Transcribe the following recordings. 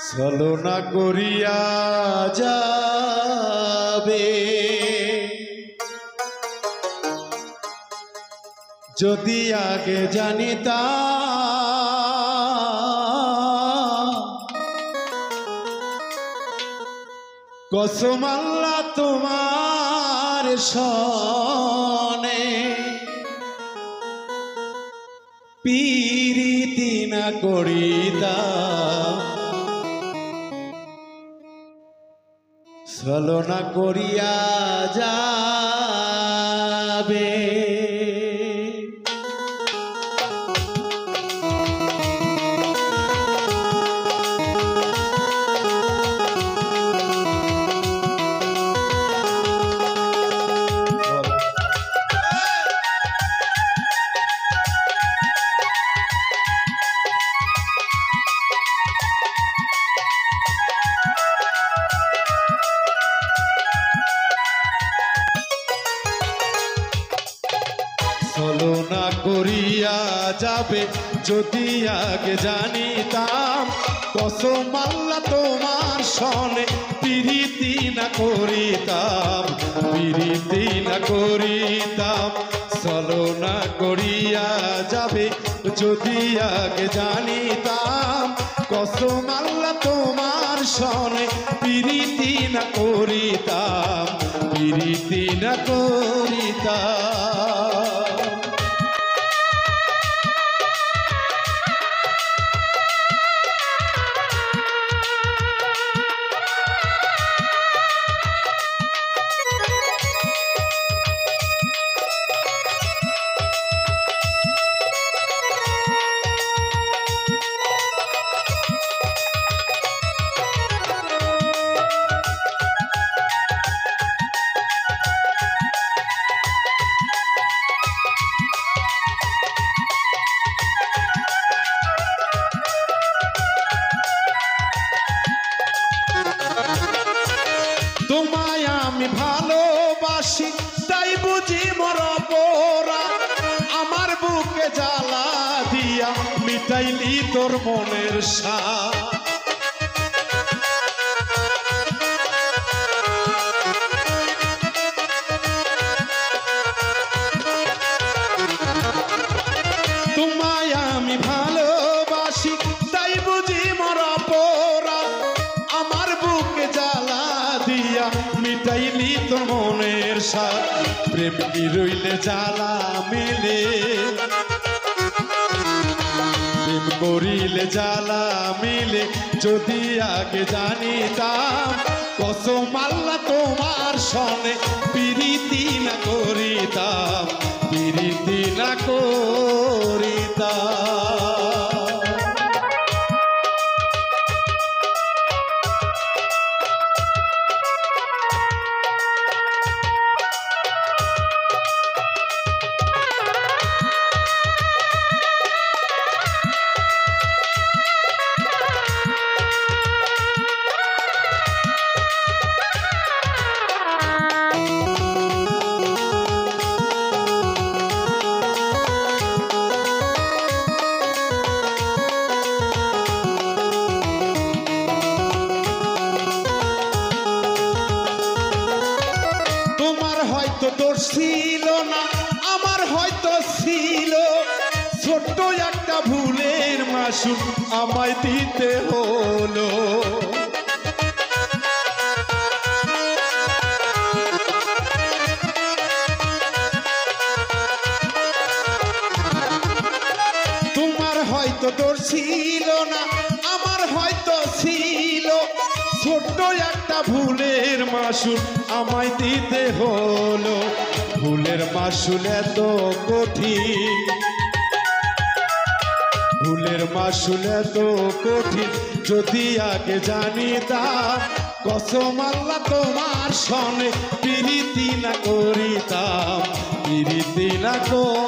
ছলনা করিয়া যাবে যদি আগে জানিতাম, কসম আল্লাহ তোমার সনে পিরিতি না করিতাম। ছলনা করিয়া যাবে ছলনা করিয়া যাবে যদি আগে জানিতাম, কসম আল্লাহ তোমার সনে পিরিতি না করিতাম, পিরিতি না করিতাম। ছলনা করিয়া যাবে যদি আগে জানিতাম, কসম আল্লাহ তোমার সনে পিরিতি না করিতাম, পিরিতি না করিতাম। তোমায় আমি ভালোবাসি তাই বুঝি মরপরা, আমার বুকে জ্বালা দিয়া মিটাইলি তোর মনের সাথ। তোমায় আমি ভালোবাসি তাই বুঝি মরপরা, আমার বুকে জ্বালা দিয়া মিটাইলি তোর মনের সাথ। প্রেম কি রইলে জ্বালা মিলে, প্রেম করিলে জ্বালা মিলে যদি আগে জানিতাম, কসম আল্লাহ তোমার সনে পিরিতি না করিতাম, পিরিতি না করিতাম। হয়তো দোষ ছিল না, আমার হয়তো ছিল, ছোট্ট একটা ভুলের মাসুল আমায় দিতে হলো। তোমার হয়তো দোষ ছিল না, আমার হয়তো ছিল, ছোট্ট একটা ভুলের মাসুল আমায় দিতে হলো। ভুলের মাসুল এত কঠিন, ভুলের মাসুল এত কঠিন যদি আগে জানিতাম, কসম আল্লাহ তোমার সনে প্রীতি না করিতাম, প্রীতি না করিতাম।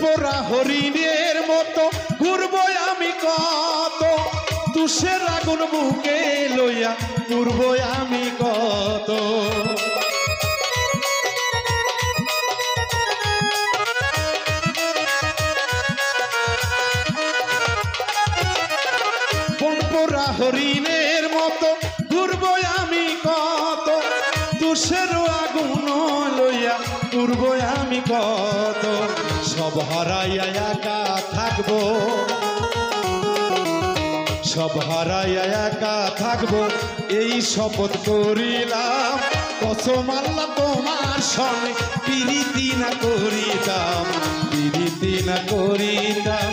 পোড়া হরিণের মতো ঘুরবো আমি কত, তুষের আগুন বুকে লইয়া ঘুরবো আমি কত। পোড়া হরিণের মতো ঘুরবো আমি কত, তুষের আগুন লইয়া ঘুরবো আমি কত। সব হারাইয়া একা থাকবো, সব হারাইয়া একা থাকবো এই শপথ করিলাম, কসম আল্লাহ তোমার সঙ্গে প্রীতি না করিতাম, প্রীতি না করিতাম।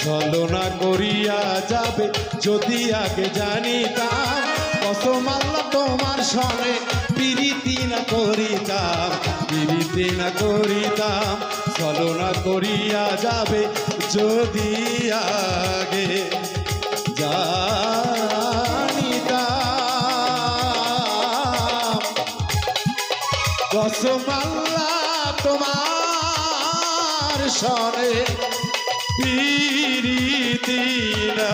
ছলনা করিয়া যাবে যদি আগে জানিতাম, কসম আল্লাহ তোমার সঙ্গে প্রীতি না করিতাম, প্রীতি না করিতাম। ছলনা করিয়া যাবে যদি আগে জানিতাম, কসম আল্লাহ তোমার সনে প্রীতি না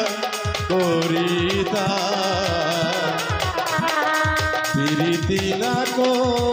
করিতাম, প্রীতি না করিতাম।